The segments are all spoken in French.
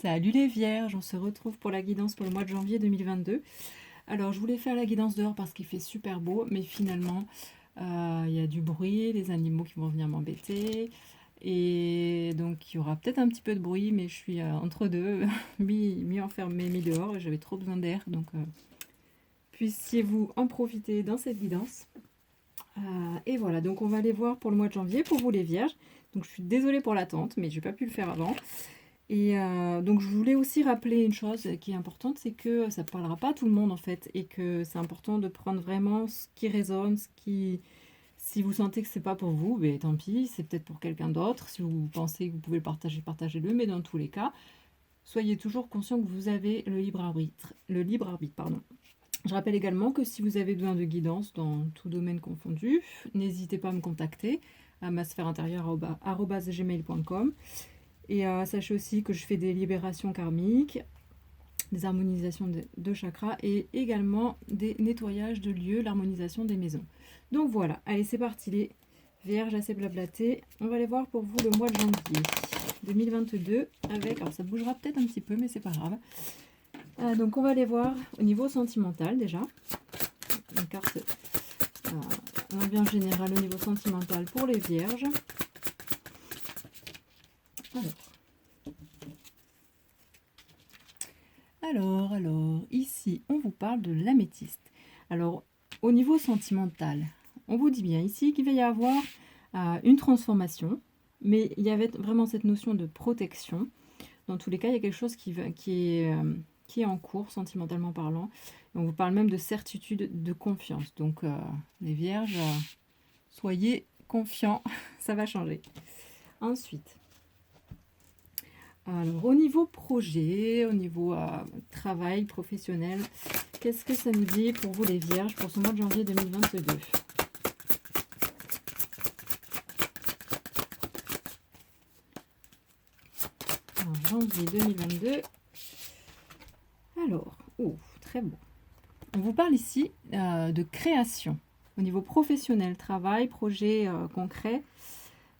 Salut les vierges, on se retrouve pour la guidance pour le mois de janvier 2022. Alors je voulais faire la guidance dehors parce qu'il fait super beau, mais finalement il y a du bruit, les animaux qui vont venir m'embêter. Et donc il y aura peut-être un petit peu de bruit, mais je suis entre deux, mi-enfermée, mi-dehors, et j'avais trop besoin d'air. Donc puissiez-vous en profiter dans cette guidance. Et voilà, donc on va aller voir pour le mois de janvier, pour vous les vierges. Donc je suis désolée pour l'attente, mais j'ai pas pu le faire avant. Et donc je voulais aussi rappeler une chose qui est importante, c'est que ça ne parlera pas à tout le monde en fait, et que c'est important de prendre vraiment ce qui résonne, ce qui... Si vous sentez que c'est pas pour vous, ben tant pis, c'est peut-être pour quelqu'un d'autre. Si vous pensez que vous pouvez le partager, partagez-le, mais dans tous les cas, soyez toujours conscient que vous avez le libre arbitre. Le libre arbitre, pardon. Je rappelle également que si vous avez besoin de guidance dans tout domaine confondu, n'hésitez pas à me contacter à masphèreintérieure@gmail.com. Et sachez aussi que je fais des libérations karmiques, des harmonisations de chakras et également des nettoyages de lieux, l'harmonisation des maisons. Donc voilà, allez c'est parti les vierges assez blablatés. On va aller voir pour vous le mois de janvier 2022 avec, alors ça bougera peut-être un petit peu mais c'est pas grave. Donc on va aller voir au niveau sentimental déjà. Une carte l'ambiance générale au niveau sentimental pour les vierges. Alors, ici, on vous parle de l'améthyste. Alors, au niveau sentimental, on vous dit bien ici qu'il va y avoir une transformation, mais il y avait vraiment cette notion de protection. Dans tous les cas, il y a quelque chose qui est en cours, sentimentalement parlant. On vous parle même de certitude, de confiance. Donc, les vierges, soyez confiants, ça va changer. Ensuite, alors, au niveau projet, au niveau travail professionnel, qu'est-ce que ça nous dit pour vous les vierges pour ce mois de janvier 2022 ? Alors, janvier 2022. Alors, très beau. On vous parle ici de création. Au niveau professionnel, travail, projet concret,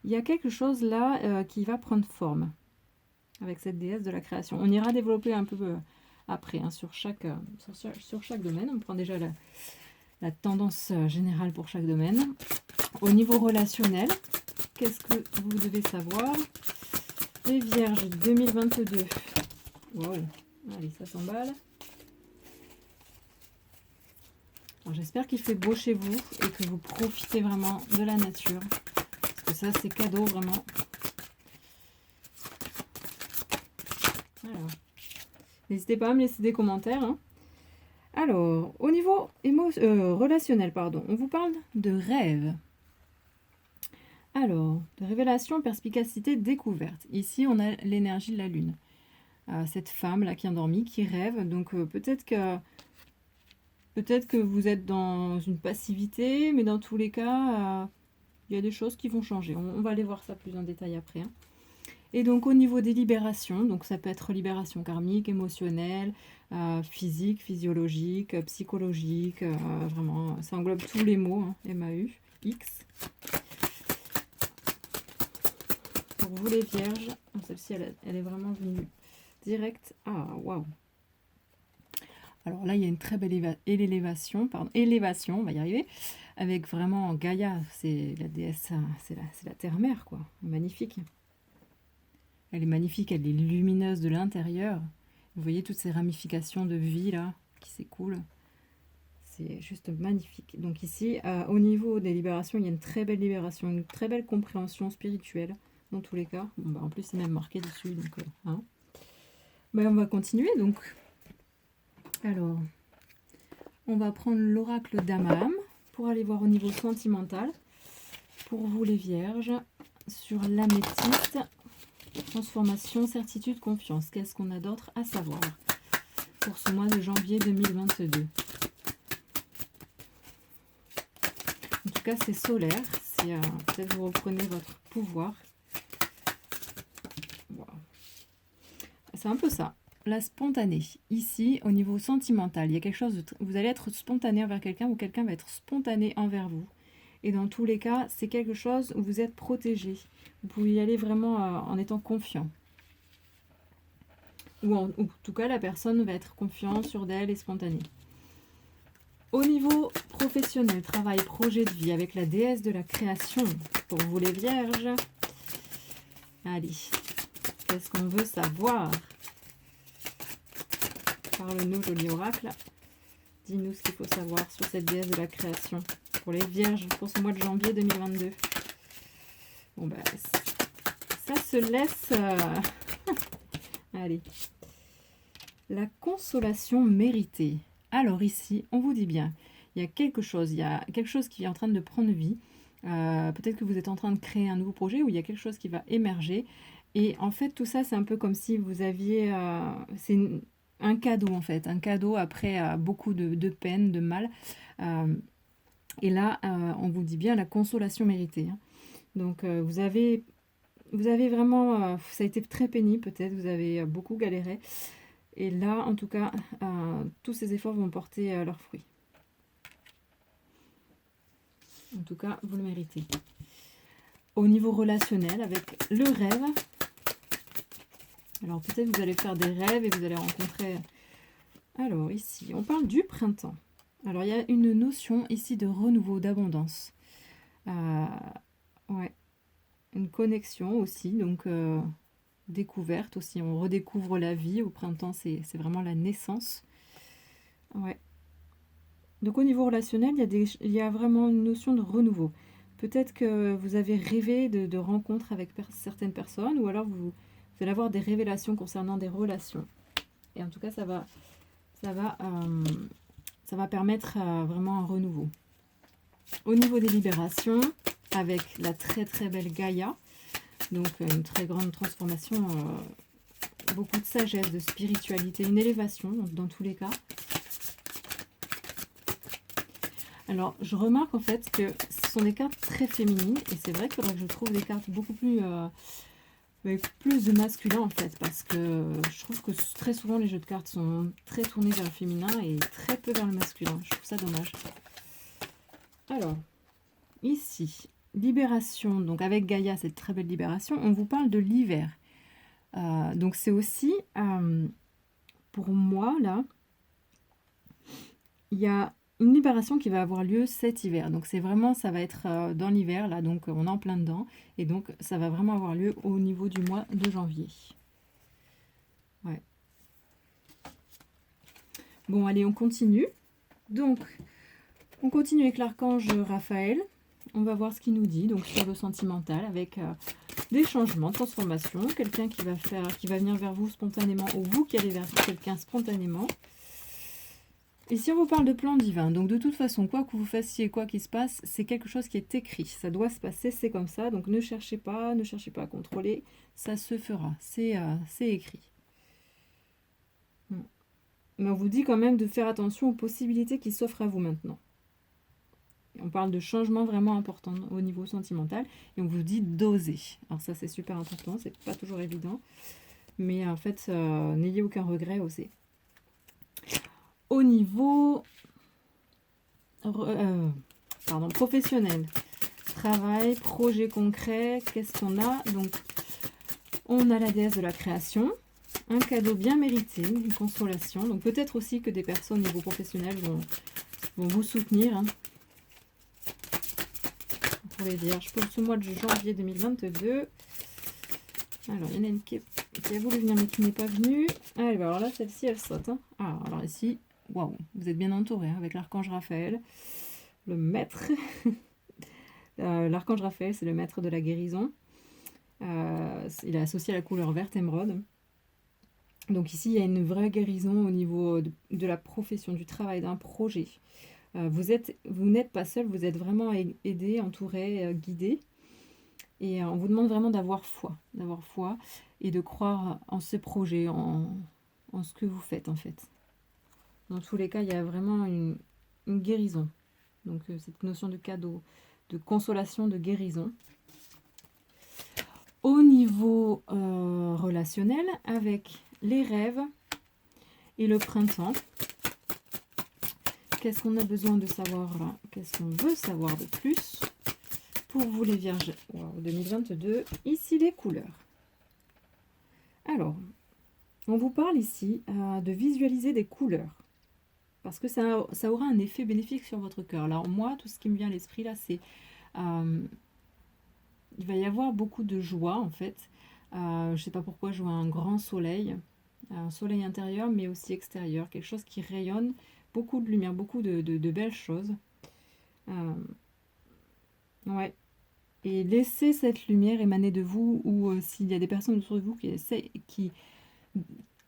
il y a quelque chose là qui va prendre forme avec cette déesse de la création. On ira développer un peu après sur chaque domaine. On prend déjà la tendance générale pour chaque domaine. Au niveau relationnel, qu'est-ce que vous devez savoir? Les vierges 2022. Wow. Allez, ça s'emballe. J'espère qu'il fait beau chez vous et que vous profitez vraiment de la nature. Parce que ça, c'est cadeau vraiment. Alors, n'hésitez pas à me laisser des commentaires. Hein. Alors, au niveau relationnel, pardon, on vous parle de rêve. Alors, de révélation, perspicacité, découverte. Ici, on a l'énergie de la lune. Cette femme-là qui est endormie, qui rêve. Donc, peut-être que vous êtes dans une passivité, mais dans tous les cas, il y a des choses qui vont changer. On va aller voir ça plus en détail après. Hein. Et donc au niveau des libérations, donc ça peut être libération karmique, émotionnelle, physique, physiologique, psychologique, vraiment, ça englobe tous les mots, hein, M-A-U-X. Pour vous les vierges, celle-ci elle est vraiment venue direct. Ah, waouh! Alors là, il y a une très belle élévation, on va y arriver, avec vraiment Gaïa, c'est la déesse, c'est la terre-mère, quoi, magnifique. Elle est magnifique, elle est lumineuse de l'intérieur. Vous voyez toutes ces ramifications de vie là qui s'écoulent. C'est juste magnifique. Donc ici, au niveau des libérations, il y a une très belle libération, une très belle compréhension spirituelle dans tous les cas. Bon, en plus, c'est même marqué dessus. Donc, hein. On va continuer. Donc, alors, on va prendre l'oracle d'Amaham pour aller voir au niveau sentimental. Pour vous les vierges, sur l'améthyste. Transformation, certitude, confiance. Qu'est-ce qu'on a d'autre à savoir pour ce mois de janvier 2022? En tout cas, c'est solaire. Si peut-être vous reprenez votre pouvoir. Wow. C'est un peu ça. La spontanée. Ici, au niveau sentimental, il y a quelque chose de... Vous allez être spontané envers quelqu'un ou quelqu'un va être spontané envers vous. Et dans tous les cas, c'est quelque chose où vous êtes protégé. Vous pouvez y aller vraiment en étant confiant. ou en tout cas, la personne va être confiante sur d'elle et spontanée. Au niveau professionnel, travail, projet de vie, avec la déesse de la création, pour vous les vierges. Allez, qu'est-ce qu'on veut savoir? Parle-nous, joli oracle. Dis-nous ce qu'il faut savoir sur cette déesse de la création. Pour les vierges, pour ce mois de janvier 2022. Bon, ben, ça se laisse... Allez. La consolation méritée. Alors ici, on vous dit bien, il y a quelque chose qui est en train de prendre vie. Peut-être que vous êtes en train de créer un nouveau projet où il y a quelque chose qui va émerger. Et en fait, tout ça, c'est un peu comme si vous aviez... c'est un cadeau, en fait. Un cadeau après beaucoup de peine, de mal. Et là, on vous dit bien la consolation méritée. Hein. Donc, vous avez vraiment... ça a été très pénible, peut-être. Vous avez beaucoup galéré. Et là, en tout cas, tous ces efforts vont porter leurs fruits. En tout cas, vous le méritez. Au niveau relationnel, avec le rêve. Alors, peut-être vous allez faire des rêves et vous allez rencontrer... Alors, ici, on parle du printemps. Alors, il y a une notion ici de renouveau, d'abondance. Ouais. Une connexion aussi, donc... découverte aussi, on redécouvre la vie. Au printemps, c'est vraiment la naissance. Ouais. Donc au niveau relationnel, il y a vraiment une notion de renouveau. Peut-être que vous avez rêvé de rencontres avec certaines personnes, ou alors vous allez avoir des révélations concernant des relations. Et en tout cas, ça va permettre vraiment un renouveau. Au niveau des libérations, avec la très très belle Gaïa, donc une très grande transformation, beaucoup de sagesse, de spiritualité, une élévation dans tous les cas. Alors je remarque en fait que ce sont des cartes très féminines et c'est vrai qu'il faudrait que je trouve des cartes beaucoup plus, avec plus de masculin en fait, parce que je trouve que très souvent les jeux de cartes sont très tournés vers le féminin et très peu vers le masculin. Je trouve ça dommage. Alors, ici... libération, donc avec Gaïa, cette très belle libération, on vous parle de l'hiver. Donc c'est aussi, pour moi, là, il y a une libération qui va avoir lieu cet hiver. Donc c'est vraiment, ça va être dans l'hiver, là, donc on est en plein dedans. Et donc ça va vraiment avoir lieu au niveau du mois de janvier. Ouais. Bon, allez, on continue. Donc, on continue avec l'archange Raphaël. On va voir ce qu'il nous dit donc sur le sentimental avec des changements, transformations, quelqu'un qui va venir vers vous spontanément ou vous qui allez vers quelqu'un spontanément. Et si on vous parle de plan divin, donc de toute façon, quoi que vous fassiez, quoi qu'il se passe, c'est quelque chose qui est écrit. Ça doit se passer, c'est comme ça. Donc ne cherchez pas à contrôler, ça se fera. C'est écrit. Mais on vous dit quand même de faire attention aux possibilités qui s'offrent à vous maintenant. On parle de changements vraiment importants au niveau sentimental et on vous dit d'oser. Alors ça c'est super important, c'est pas toujours évident, mais en fait n'ayez aucun regret, osez. Au niveau professionnel, travail, projet concret, qu'est-ce qu'on a? Donc on a la déesse de la création, un cadeau bien mérité, une consolation. Donc peut-être aussi que des personnes au niveau professionnel vont vous soutenir. Hein. Pour les vierges, pour ce mois de janvier 2022. Alors, il y en a une qui a voulu venir mais qui n'est pas venue. Allez, bah alors là, celle-ci, elle saute. Hein. Ah, alors ici, waouh, vous êtes bien entouré hein, avec l'archange Raphaël, le maître. L'archange Raphaël, c'est le maître de la guérison. Il est associé à la couleur verte émeraude. Donc ici, il y a une vraie guérison au niveau de la profession, du travail, d'un projet. Vous n'êtes pas seul, vous êtes vraiment aidé, entouré, guidé. Et on vous demande vraiment d'avoir foi et de croire en ce projet, en ce que vous faites en fait. Dans tous les cas, il y a vraiment une guérison. Donc cette notion de cadeau, de consolation, de guérison. Au niveau relationnel, avec les rêves et le printemps, qu'est-ce qu'on a besoin de savoir là? Qu'est-ce qu'on veut savoir de plus pour vous les vierges? Wow, 2022, ici les couleurs. Alors, On vous parle ici de visualiser des couleurs. Parce que ça aura un effet bénéfique sur votre cœur. Alors moi, tout ce qui me vient à l'esprit là, c'est... il va y avoir beaucoup de joie en fait. Je ne sais pas pourquoi je vois un grand soleil. Un soleil intérieur mais aussi extérieur. Quelque chose qui rayonne. Beaucoup de lumière, beaucoup de belles choses. Ouais. Et laissez cette lumière émaner de vous, ou s'il y a des personnes autour de vous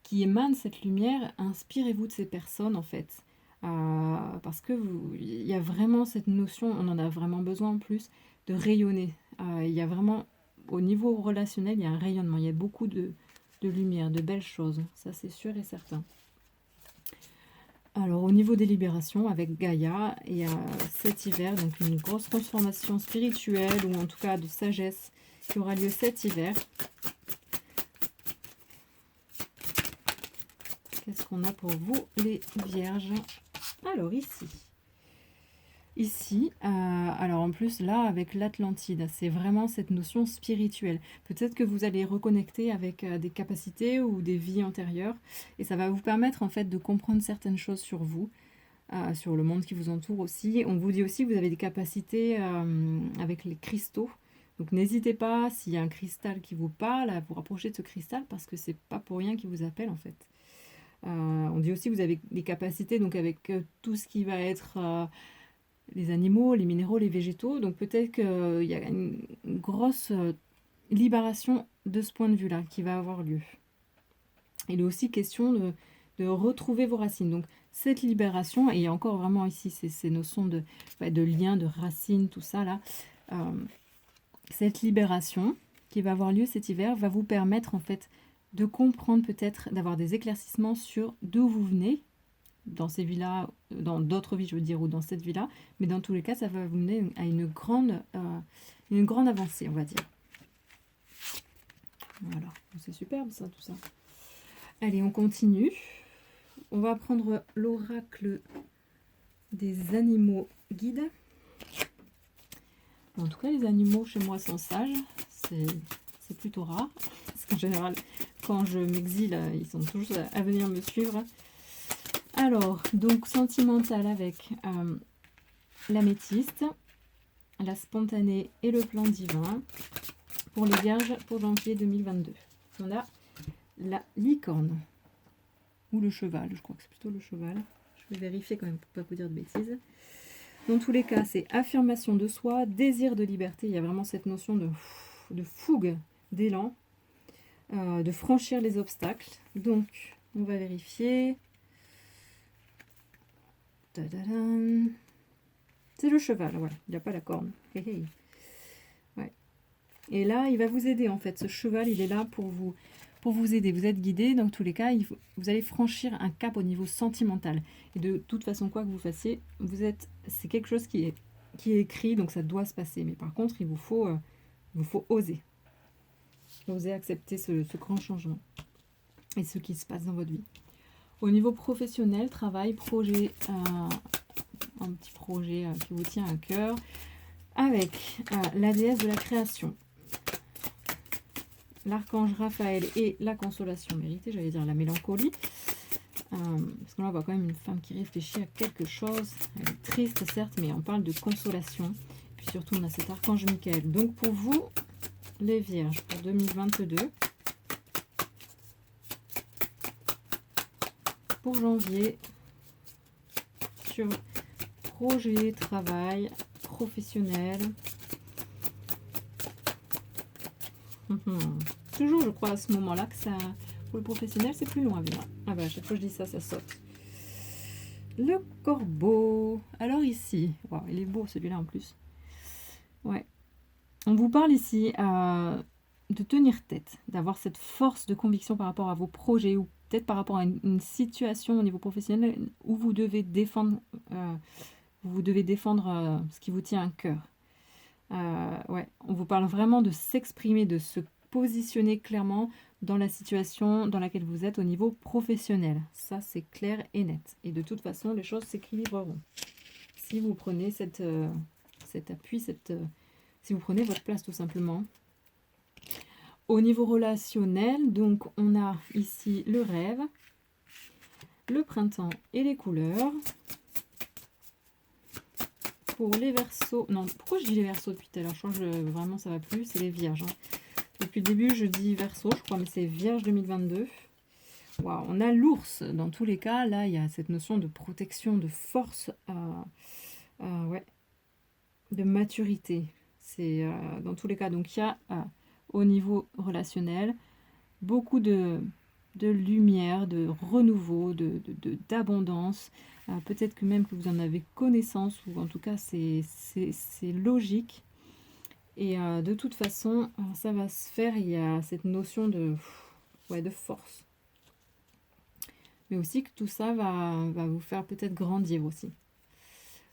qui émanent cette lumière, inspirez-vous de ces personnes en fait. Parce que il y a vraiment cette notion, on en a vraiment besoin en plus, de rayonner. Il y a vraiment, au niveau relationnel, il y a un rayonnement, il y a beaucoup de lumière, de belles choses, ça c'est sûr et certain. Alors au niveau des libérations avec Gaïa et cet hiver, donc une grosse transformation spirituelle ou en tout cas de sagesse qui aura lieu cet hiver. Qu'est-ce qu'on a pour vous les vierges? Alors ici, alors en plus là avec l'Atlantide, c'est vraiment cette notion spirituelle. Peut-être que vous allez reconnecter avec des capacités ou des vies antérieures et ça va vous permettre en fait de comprendre certaines choses sur vous, sur le monde qui vous entoure aussi. On vous dit aussi que vous avez des capacités avec les cristaux. Donc n'hésitez pas, s'il y a un cristal qui vous parle, à vous rapprocher de ce cristal parce que c'est pas pour rien qu'il vous appelle en fait. On dit aussi que vous avez des capacités donc avec tout ce qui va être les animaux, les minéraux, les végétaux. Donc peut-être qu'il y a une grosse libération de ce point de vue-là qui va avoir lieu. Il est aussi question de retrouver vos racines. Donc cette libération, et il y a encore vraiment ici ces notions de lien, de racines, tout ça là. Cette libération qui va avoir lieu cet hiver va vous permettre en fait de comprendre peut-être, d'avoir des éclaircissements sur d'où vous venez, dans ces vies-là, dans d'autres vies je veux dire, ou dans cette vie-là, mais dans tous les cas ça va vous mener à une grande avancée on va dire. Voilà, c'est superbe ça, tout ça. Allez, on continue. On va prendre l'oracle des animaux guides. En tout cas, les animaux chez moi sont sages. C'est plutôt rare. Parce qu'en général, quand je m'exile, ils sont toujours à venir me suivre. Alors, donc sentimental avec l'améthyste, la spontanée et le plan divin. Pour les vierges, pour janvier 2022. On a la licorne. Ou le cheval, je crois que c'est plutôt le cheval. Je vais vérifier quand même pour ne pas vous dire de bêtises. Dans tous les cas, c'est affirmation de soi, désir de liberté. Il y a vraiment cette notion de fougue, d'élan, de franchir les obstacles. Donc, on va vérifier. C'est le cheval, voilà. Il n'y a pas la corne. Hey, hey. Ouais. Et là, il va vous aider en fait. Ce cheval, il est là pour vous aider. Vous êtes guidé, dans tous les cas, vous allez franchir un cap au niveau sentimental. Et de toute façon, quoi que vous fassiez, c'est quelque chose qui est écrit, donc ça doit se passer. Mais par contre, il vous faut oser. Oser accepter ce grand changement et ce qui se passe dans votre vie. Au niveau professionnel, travail, projet, un petit projet qui vous tient à cœur, avec la déesse de la création. L'archange Raphaël et la consolation méritée, j'allais dire la mélancolie. Parce que là, on voit quand même une femme qui réfléchit à quelque chose. Elle est triste, certes, mais on parle de consolation. Puis surtout, on a cet archange Michael. Donc, pour vous, les vierges, pour 2022, pour janvier, sur projet, travail, professionnel. Toujours, je crois, à ce moment-là que ça, pour le professionnel, c'est plus long à venir. Ah bah, à chaque fois que je dis ça, ça saute. Le corbeau. Alors ici, wow, il est beau celui-là en plus. Ouais. On vous parle ici de tenir tête, d'avoir cette force de conviction par rapport à vos projets ou peut-être par rapport à une situation au niveau professionnel où vous devez défendre, ce qui vous tient à cœur. Ouais, on vous parle vraiment de s'exprimer, de se positionner clairement dans la situation dans laquelle vous êtes au niveau professionnel. Ça, c'est clair et net. Et de toute façon, les choses s'équilibreront. Si vous prenez cet appui, si vous prenez votre place tout simplement. Au niveau relationnel, donc on a ici le rêve, le printemps et les couleurs. Pour les Verseaux, non, pourquoi je dis les Verseaux depuis tout à l'heure? Je crois que vraiment ça va plus, c'est les Vierges. Hein. Depuis le début, je dis Verseaux, je crois, mais c'est Vierge 2022. Waouh, on a l'ours. Dans tous les cas, là, il y a cette notion de protection, de force, ouais, de maturité. C'est dans tous les cas. Donc, il y a au niveau relationnel beaucoup de lumière, de renouveau, d'abondance. Peut-être que même que vous en avez connaissance, ou en tout cas, c'est logique. Et de toute façon, ça va se faire. Il y a cette notion ouais, de force. Mais aussi que tout ça va vous faire peut-être grandir aussi.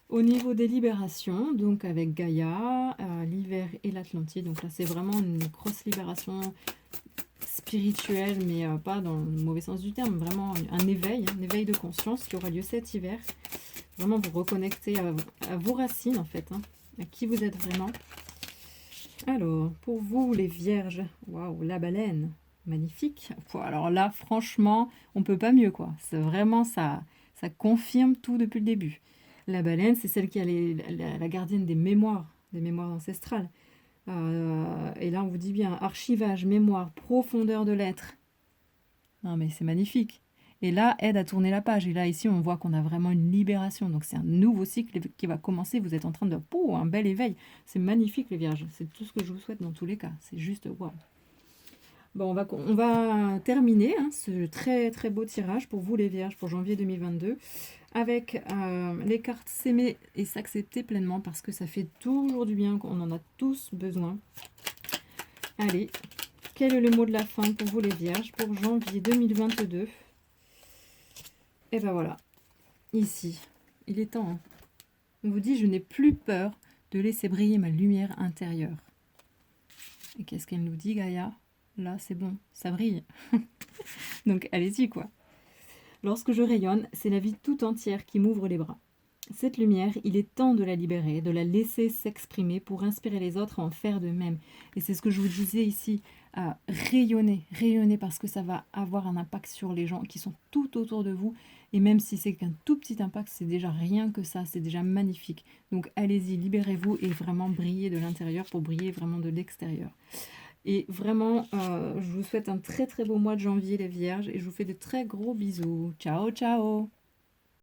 Au niveau des libérations, donc avec Gaïa, l'hiver et l'Atlantide, donc là c'est vraiment une grosse libération spirituelle, mais pas dans le mauvais sens du terme, vraiment un éveil de conscience qui aura lieu cet hiver. Vraiment vous reconnecter à vos racines en fait, hein, à qui vous êtes vraiment. Alors, pour vous les vierges, waouh, la baleine, magnifique. Alors là, franchement, on peut pas mieux quoi. C'est vraiment ça confirme tout depuis le début. La baleine, c'est celle qui est la gardienne des mémoires ancestrales. Et là, on vous dit bien archivage, mémoire, profondeur de l'être. Non, mais c'est magnifique. Et là, aide à tourner la page. Et là, ici, on voit qu'on a vraiment une libération. Donc, c'est un nouveau cycle qui va commencer. Vous êtes en train de... Oh, un bel éveil. C'est magnifique, les vierges. C'est tout ce que je vous souhaite dans tous les cas. C'est juste waouh. Bon, on va terminer ce très très beau tirage pour vous, les vierges, pour janvier 2022. Avec les cartes s'aimer et s'accepter pleinement parce que ça fait toujours du bien, on en a tous besoin. Allez, quel est le mot de la fin pour vous les vierges pour janvier 2022? Et ben voilà, ici, il est temps. Hein. On vous dit, je n'ai plus peur de laisser briller ma lumière intérieure. Et qu'est-ce qu'elle nous dit, Gaïa? Là, c'est bon, ça brille. Donc, allez-y, quoi. Lorsque je rayonne, c'est la vie tout entière qui m'ouvre les bras. Cette lumière, il est temps de la libérer, de la laisser s'exprimer pour inspirer les autres à en faire de même. Et c'est ce que je vous disais ici, à rayonner parce que ça va avoir un impact sur les gens qui sont tout autour de vous. Et même si c'est qu'un tout petit impact, c'est déjà rien que ça, c'est déjà magnifique. Donc allez-y, libérez-vous et vraiment brillez de l'intérieur pour briller vraiment de l'extérieur. Et vraiment, je vous souhaite un très très beau mois de janvier les vierges et je vous fais de très gros bisous. Ciao, ciao!